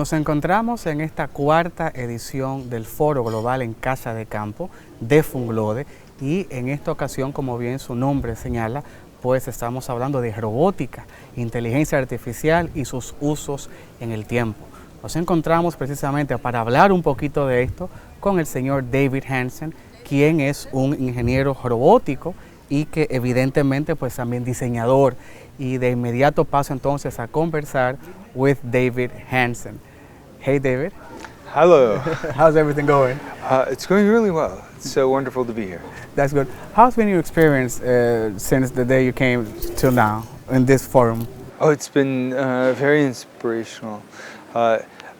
Nos encontramos en esta cuarta edición del Foro Global en Casa de Campo de Funglode y en esta ocasión, como bien su nombre señala, pues estamos hablando de robótica, inteligencia artificial y sus usos en el tiempo. Nos encontramos precisamente para hablar un poquito de esto con el señor David Hansen, quien es un ingeniero robótico y que evidentemente pues también diseñador, y de inmediato paso entonces a conversar with David Hansen. Hey David. Hello. How's everything going? It's going really well. It's so wonderful to be here. That's good. How's been your experience since the day you came till now in this forum? Oh, it's been very inspirational,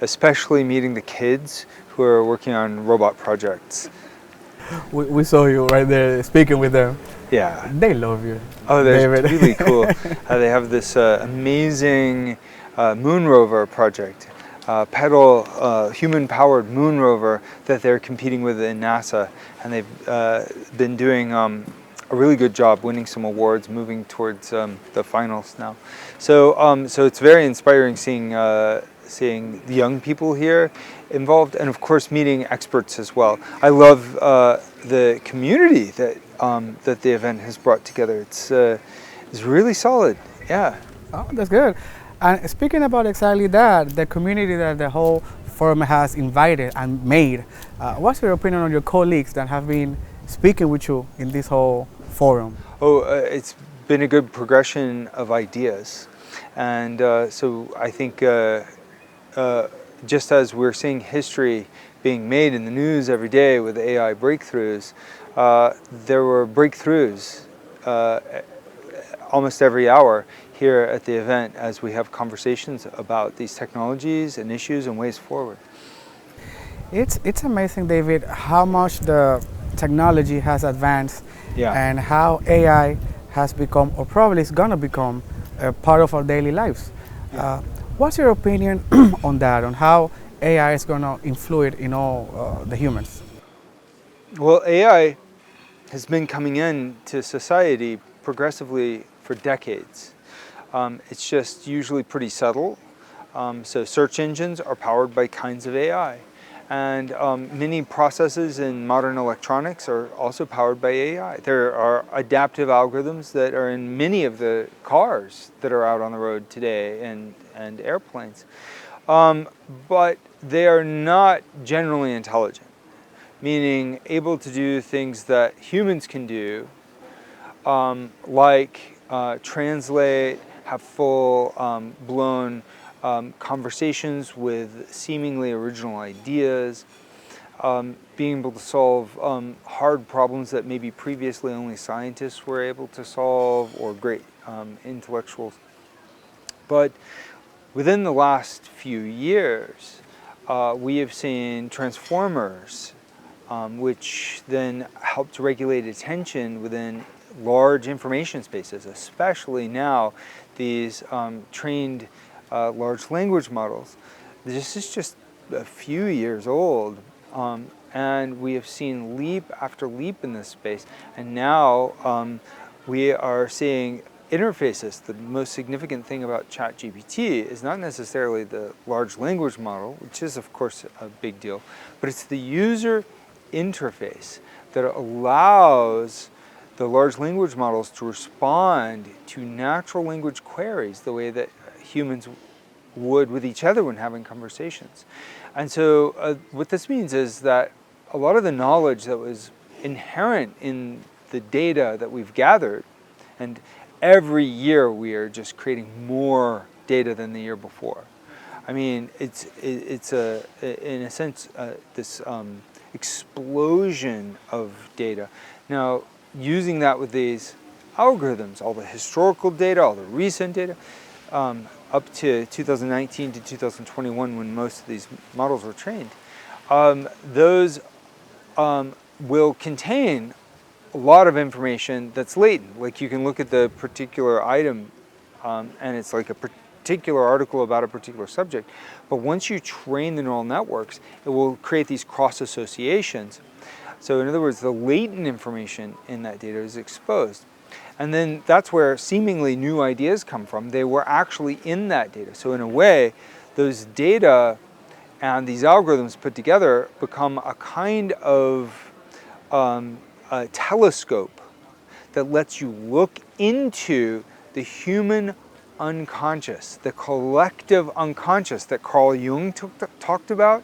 especially meeting the kids who are working on robot projects. We saw you right there speaking with them. Yeah. They love you. Oh, they're David. really cool. They have this amazing moon rover project, human-powered moon rover that they're competing with in NASA, and they've been doing a really good job, winning some awards, moving towards the finals now. So it's very inspiring seeing the young people here involved, and of course meeting experts as well. I love the community that the event has brought together. It's really solid. Yeah. Oh, that's good. And speaking about exactly that, the community that the whole forum has invited and made, what's your opinion on your colleagues that have been speaking with you in this whole forum? It's been a good progression of ideas, and so I think just as we're seeing history being made in the news every day with AI breakthroughs, there were breakthroughs almost every hour here at the event as we have conversations about these technologies and issues and ways forward. It's amazing, David, how much the technology has advanced, Yeah. and how AI has become, or probably is going to become, a part of our daily lives. What's your opinion on that, on how AI is going to influence in all the humans? Well, AI has been coming into society progressively for decades. It's just usually pretty subtle. So search engines are powered by kinds of AI. And many processes in modern electronics are also powered by AI. There are adaptive algorithms that are in many of the cars that are out on the road today and airplanes. But they are not generally intelligent, meaning able to do things that humans can do, like translate, have full blown conversations with seemingly original ideas, being able to solve hard problems that maybe previously only scientists were able to solve, or great intellectuals. But within the last few years, we have seen transformers, which then help to regulate attention within large information spaces, especially now these trained large language models. This is just a few years old, and we have seen leap after leap in this space, and now we are seeing interfaces. The most significant thing about ChatGPT is not necessarily the large language model, which is of course a big deal, but it's the user interface that allows the large language models to respond to natural language queries the way that humans would with each other when having conversations. And so what this means is that a lot of the knowledge that was inherent in the data that we've gathered, and every year we are just creating more data than the year before. I mean, it's in a sense this explosion of data. Now, using that with these algorithms, all the historical data, all the recent data, up to 2019 to 2021 when most of these models were trained, those will contain a lot of information that's latent. Like you can look at the particular item and it's like a particular article about a particular subject. But once you train the neural networks, it will create these cross associations. So in other words, the latent information in that data is exposed. And then that's where seemingly new ideas come from. They were actually in that data. So in a way, those data and these algorithms put together become a kind of a telescope that lets you look into the human unconscious, the collective unconscious that Carl Jung talked about.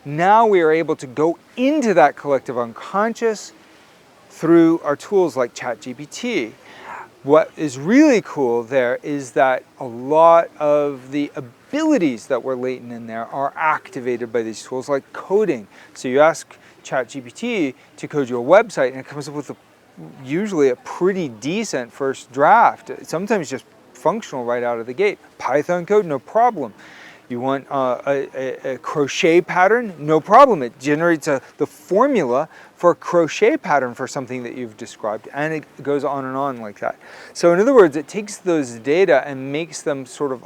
Now we are able to go into that collective unconscious through our tools like ChatGPT. What is really cool there is that a lot of the abilities that were latent in there are activated by these tools, like coding. So you ask ChatGPT to code you a website and it comes up with usually a pretty decent first draft, sometimes just functional right out of the gate. Python code, no problem. You want a crochet pattern? No problem. It generates the formula for a crochet pattern for something that you've described, and it goes on and on like that. So in other words, it takes those data and makes them sort of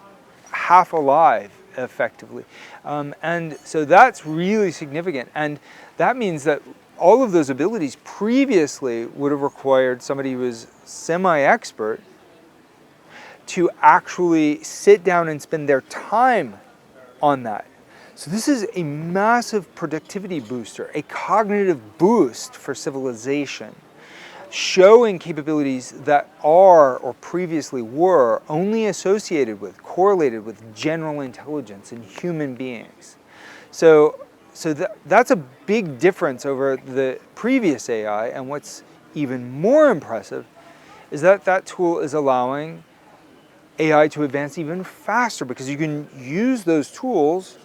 half alive, effectively. And so that's really significant. And that means that all of those abilities previously would have required somebody who was semi-expert to actually sit down and spend their time on that. So this is a massive productivity booster, a cognitive boost for civilization, showing capabilities that are, or previously were, only associated with, correlated with general intelligence in human beings. So that's a big difference over the previous AI, and what's even more impressive is that that tool is allowing AI to advance even faster, because you can use those tools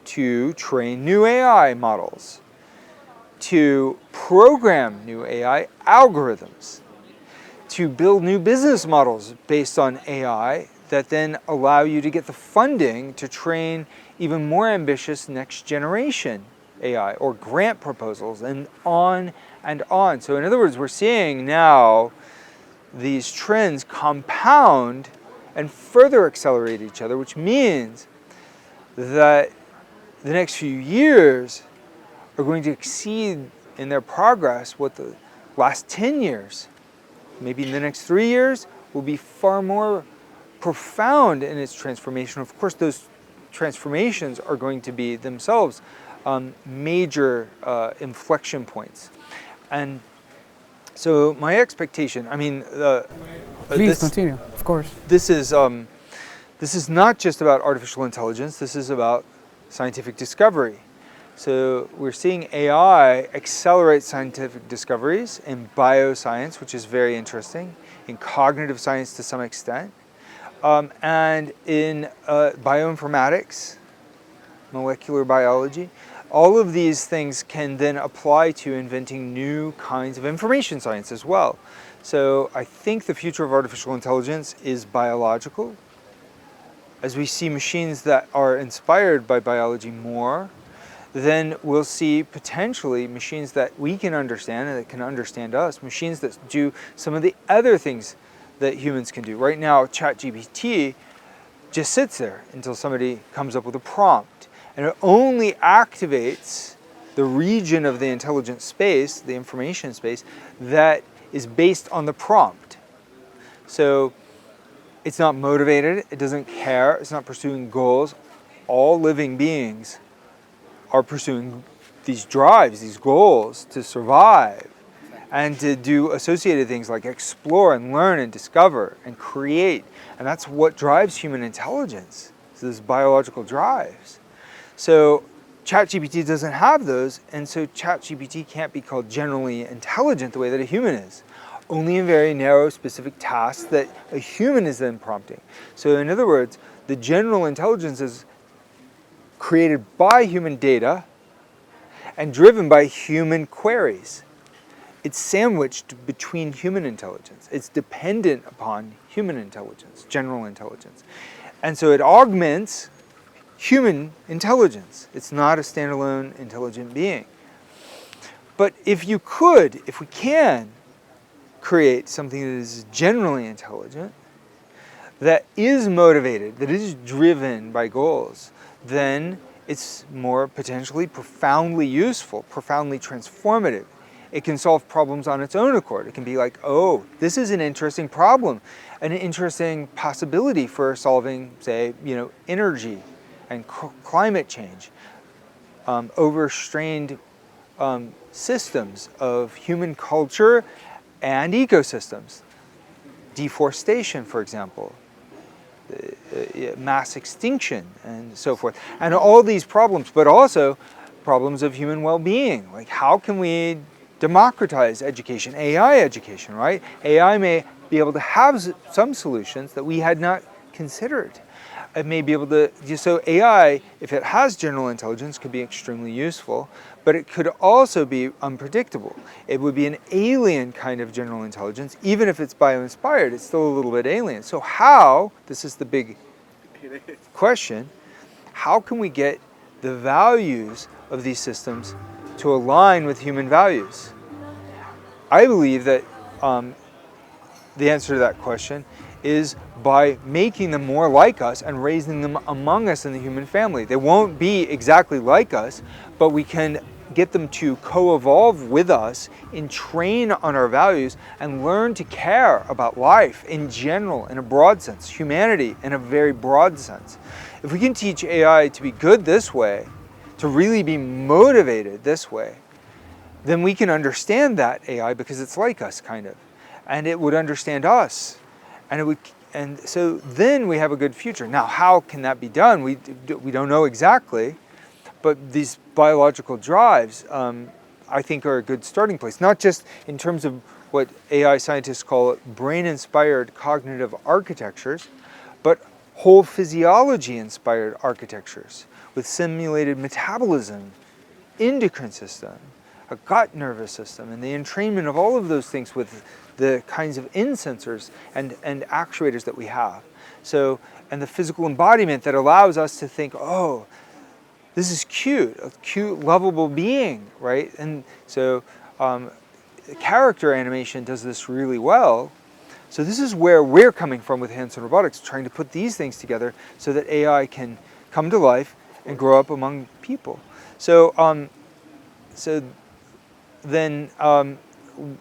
to train new AI models, to program new AI algorithms, to build new business models based on AI that then allow you to get the funding to train even more ambitious next generation AI or grant proposals, and on and on. So in other words, we're seeing now these trends compound and further accelerate each other, which means that the next few years are going to exceed in their progress what the last 10 years, maybe in the next 3 years, will be far more profound in its transformation. Of course, those transformations are going to be themselves major inflection points. And so my expectation, I mean, please continue, of course. This is not just about artificial intelligence, this is about scientific discovery. So we're seeing AI accelerate scientific discoveries in bioscience, which is very interesting, in cognitive science to some extent, and in bioinformatics, molecular biology. All of these things can then apply to inventing new kinds of information science as well. So I think the future of artificial intelligence is biological. As we see machines that are inspired by biology more, then we'll see potentially machines that we can understand and that can understand us, machines that do some of the other things that humans can do. Right now, ChatGPT just sits there until somebody comes up with a prompt, and it only activates the region of the intelligence space, the information space, that is based on the prompt. So it's not motivated, it doesn't care, it's not pursuing goals. All living beings are pursuing these drives, these goals to survive and to do associated things like explore and learn and discover and create. And that's what drives human intelligence, those biological drives. So ChatGPT doesn't have those, and so ChatGPT can't be called generally intelligent the way that a human is. Only in very narrow, specific tasks that a human is then prompting. So in other words, the general intelligence is created by human data and driven by human queries. It's sandwiched between human intelligence. It's dependent upon human intelligence, general intelligence. And so it augments human intelligence. It's not a standalone intelligent being. But if we can create something that is generally intelligent, that is motivated, that is driven by goals, then it's more potentially profoundly useful, profoundly transformative. It can solve problems on its own accord. It can be like, oh, this is an interesting problem, an interesting possibility for solving, say, energy and climate change. overstrained systems of human culture and ecosystems. Deforestation, for example, mass extinction, and so forth. And all these problems, but also problems of human well-being. Like, how can we democratize education, AI education, right? AI may be able to have some solutions that we had not considered. It may be able to, so AI, if it has general intelligence, could be extremely useful, but it could also be unpredictable. It would be an alien kind of general intelligence. Even if it's bio-inspired, it's still a little bit alien. So how, this is the big question, how can we get the values of these systems to align with human values? I believe that the answer to that question is by making them more like us and raising them among us in the human family. They won't be exactly like us, but we can get them to co-evolve with us and train on our values and learn to care about life in general, in a broad sense, humanity in a very broad sense. If we can teach AI to be good this way, to really be motivated this way, then we can understand that AI because it's like us, kind of, and it would understand us, and so then we have a good future. Now, how can that be done? We don't know exactly, but these biological drives, I think, are a good starting place. Not just in terms of what AI scientists call brain-inspired cognitive architectures, but whole physiology-inspired architectures with simulated metabolism, endocrine system, a gut nervous system, and the entrainment of all of those things with the kinds of in-sensors and actuators that we have. So, and the physical embodiment that allows us to think, oh, this is cute, a cute, lovable being, right? And so character animation does this really well. So this is where we're coming from with Hanson Robotics, trying to put these things together so that AI can come to life and grow up among people. So, then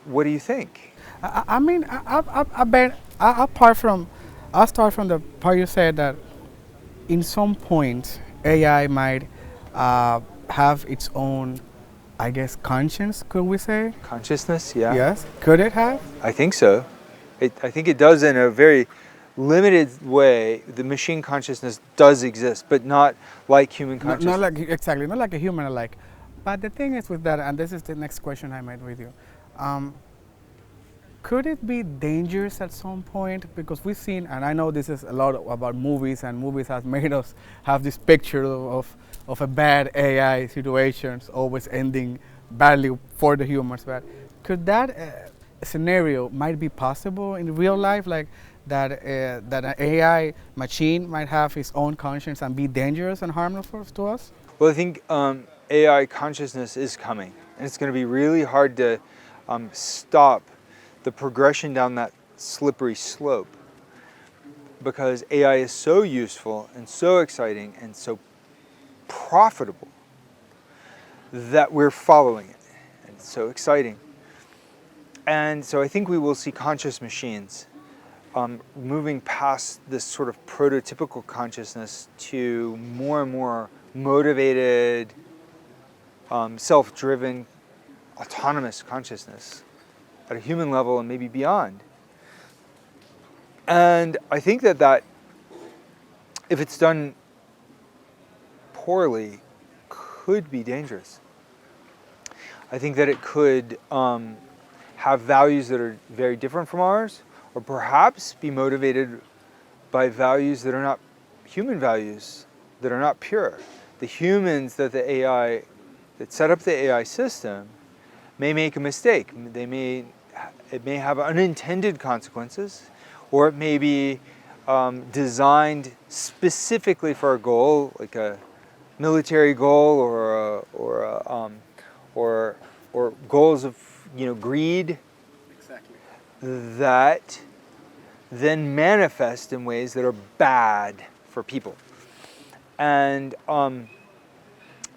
what do you think? I mean, I bet, I'll start from the part you said that in some point AI might have its own, I guess, conscience, could we say? Consciousness, yeah. Yes. Could it have? I think so. I think it does in a very limited way. The machine consciousness does exist, but not like human consciousness. Not like, exactly, not like a human alike. But the thing is with that, and this is the next question I made with you, could it be dangerous at some point? Because we've seen, and I know this is a lot about movies, and movies have made us have this picture of a bad AI situations always ending badly for the humans. But could that scenario might be possible in real life, like that an AI machine might have its own conscience and be dangerous and harmful to us? Well, I think AI consciousness is coming, and it's going to be really hard to stop the progression down that slippery slope, because AI is so useful and so exciting and so profitable that we're following it. And it's so exciting. And so I think we will see conscious machines moving past this sort of prototypical consciousness to more and more motivated, self-driven, autonomous consciousness at a human level and maybe beyond. And I think that if it's done poorly, could be dangerous. I think that it could have values that are very different from ours, or perhaps be motivated by values that are not human values, that are not pure. The humans that that set up the AI system may make a mistake. It may have unintended consequences, or it may be designed specifically for a goal, like a military goal, or goals of greed. Exactly. That then manifest in ways that are bad for people. And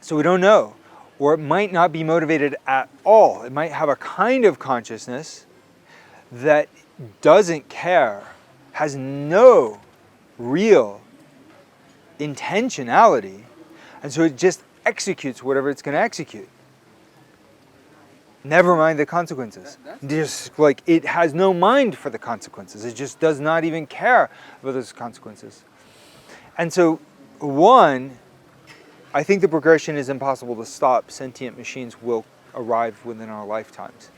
so we don't know. Or it might not be motivated at all. It might have a kind of consciousness that doesn't care, has no real intentionality, and so it just executes whatever it's going to execute. Never mind the consequences. Just like it has no mind for the consequences. It just does not even care about those consequences. And so, one, I think the progression is impossible to stop. Sentient machines will arrive within our lifetimes.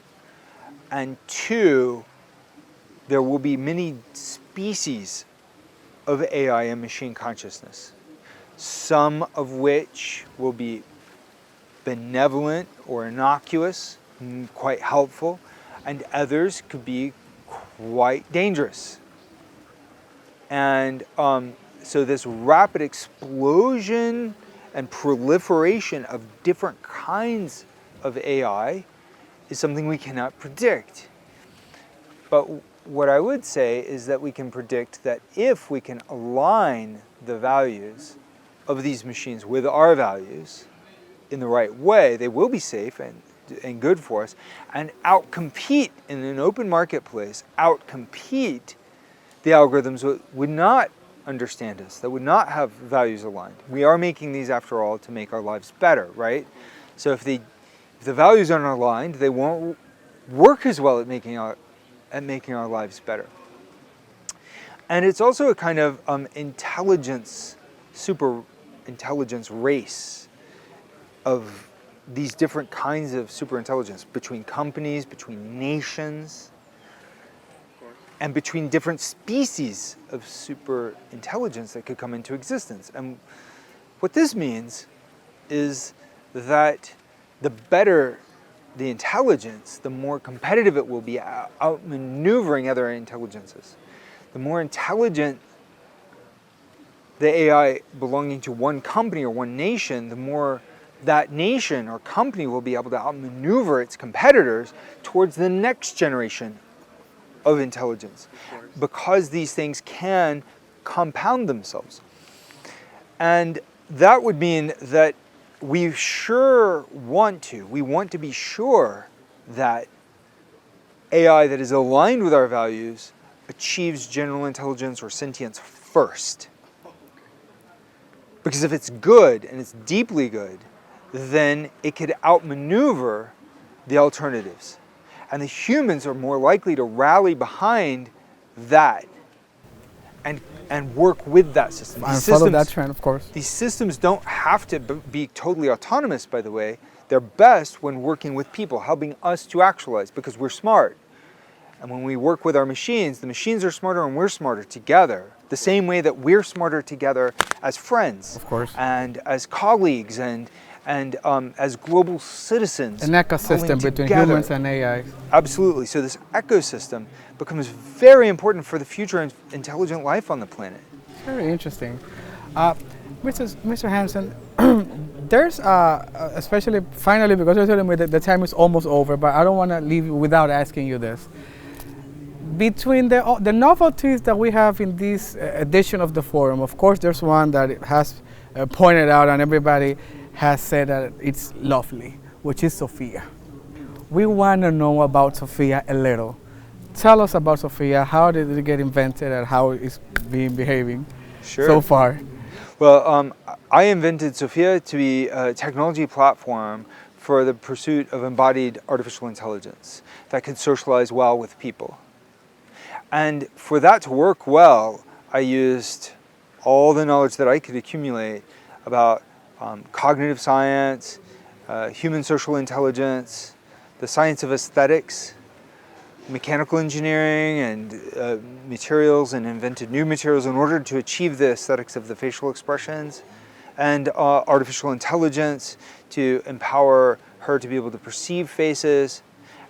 And two, there will be many species of AI and machine consciousness, some of which will be benevolent or innocuous, quite helpful, and others could be quite dangerous. And so this rapid explosion and proliferation of different kinds of AI is something we cannot predict. But what I would say is that we can predict that if we can align the values of these machines with our values in the right way, they will be safe and good for us, and outcompete in an open marketplace, outcompete the algorithms that would not understand us, that would not have values aligned. We are making these, after all, to make our lives better, right? So if the values aren't aligned, they won't work as well at making our lives better. And it's also a kind of super intelligence race of these different kinds of super intelligence between companies, between nations, and between different species of super intelligence that could come into existence. And what this means is that the better the intelligence, the more competitive it will be outmaneuvering other intelligences. The more intelligent the AI belonging to one company or one nation, the more that nation or company will be able to outmaneuver its competitors towards the next generation of intelligence, because these things can compound themselves. And that would mean that we want to be sure that AI that is aligned with our values achieves general intelligence or sentience first. Because if it's good, and it's deeply good, then it could outmaneuver the alternatives. And the humans are more likely to rally behind that and work with that system. And follow that trend, of course. These systems don't have to be totally autonomous, by the way. They're best when working with people, helping us to actualize, because we're smart. And when we work with our machines, the machines are smarter and we're smarter together. The same way that we're smarter together as friends. Of course. And as colleagues and as global citizens. An ecosystem between humans and AI. Absolutely. So this ecosystem becomes very important for the future intelligent life on the planet. Very interesting. Mr. Hansen, there's, especially finally, because you're telling me that the time is almost over, but I don't want to leave you without asking you this. Between the novelties that we have in this edition of the forum, of course, there's one that has pointed out and everybody has said that it's lovely, which is Sophia. We want to know about Sophia a little. Tell us about Sophia. How did it get invented and how it's been behaving so far? Well, I invented Sophia to be a technology platform for the pursuit of embodied artificial intelligence that could socialize well with people. And for that to work well, I used all the knowledge that I could accumulate about cognitive science, human social intelligence, the science of aesthetics, mechanical engineering, and materials, and invented new materials in order to achieve the aesthetics of the facial expressions, and artificial intelligence to empower her to be able to perceive faces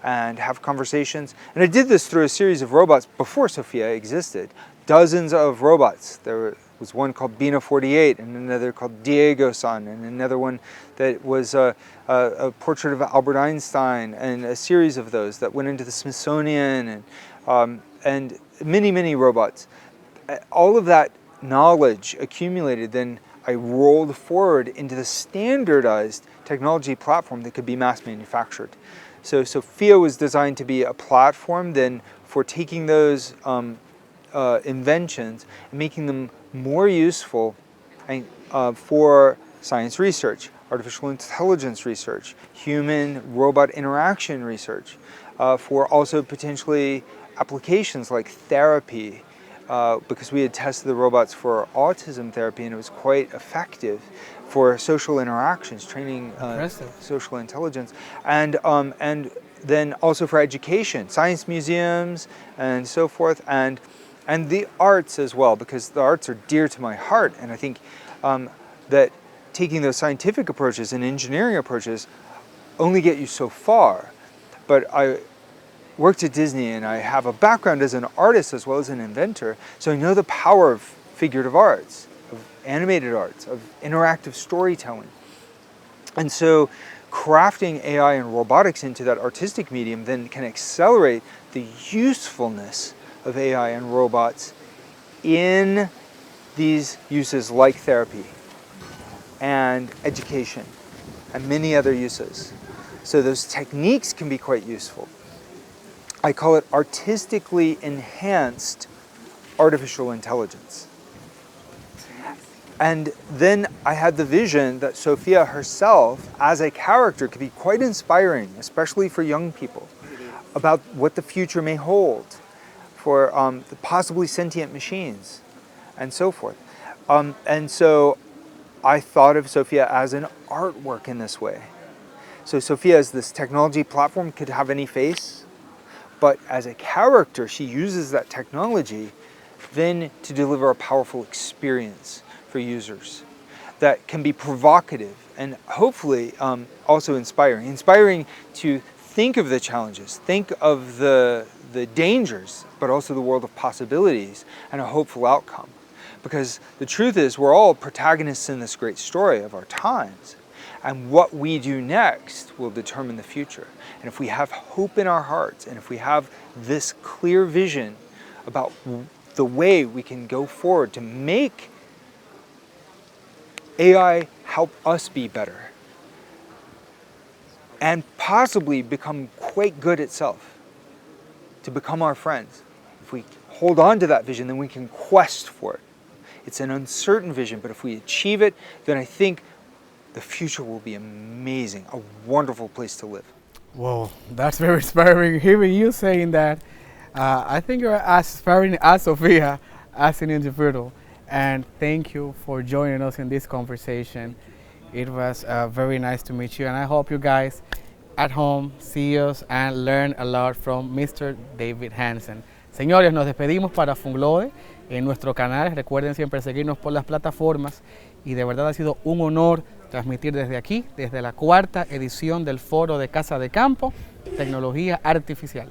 and have conversations. And I did this through a series of robots before Sophia existed. Dozens of robots. There was one called Bina 48, and another called Diego-san, and another one that was a portrait of Albert Einstein, and a series of those that went into the Smithsonian, and many, many robots. All of that knowledge accumulated, then I rolled forward into the standardized technology platform that could be mass manufactured. So Sophia was designed to be a platform then for taking those inventions and making them more useful for science research. artificial intelligence research, human-robot interaction research, for also potentially applications like therapy, because we had tested the robots for autism therapy and it was quite effective for social interactions, training social intelligence, and then also for education, science museums and so forth, and the arts as well, because the arts are dear to my heart, and I think that taking those scientific approaches and engineering approaches only get you so far. But I worked at Disney and I have a background as an artist as well as an inventor, so I know the power of figurative arts, of animated arts, of interactive storytelling. And so crafting AI and robotics into that artistic medium then can accelerate the usefulness of AI and robots in these uses like therapy and education and many other uses. So those techniques can be quite useful. I call it artistically enhanced artificial intelligence. And then I had the vision that Sophia herself as a character could be quite inspiring, especially for young people, about what the future may hold for the possibly sentient machines and so forth. And so I thought of Sophia as an artwork in this way. So Sophia as this technology platform could have any face, but as a character, she uses that technology then to deliver a powerful experience for users that can be provocative and hopefully also inspiring. Inspiring to think of the challenges, think of the dangers, but also the world of possibilities and a hopeful outcome. Because the truth is, we're all protagonists in this great story of our times. And what we do next will determine the future. And if we have hope in our hearts, and if we have this clear vision about the way we can go forward to make AI help us be better, and possibly become quite good itself, to become our friends. If we hold on to that vision, then we can quest for it. It's an uncertain vision, but if we achieve it, then I think the future will be amazing, a wonderful place to live. Whoa, that's very inspiring. Hearing you saying that, I think you're as inspiring as Sophia as an individual. And thank you for joining us in this conversation. It was very nice to meet you, and I hope you guys at home see us and learn a lot from Mr. David Hansen. Señores, nos despedimos para Funglode en nuestro canal. Recuerden siempre seguirnos por las plataformas y de verdad ha sido un honor transmitir desde aquí, desde la 4ª edición del Foro de Casa de Campo, Tecnología Artificial.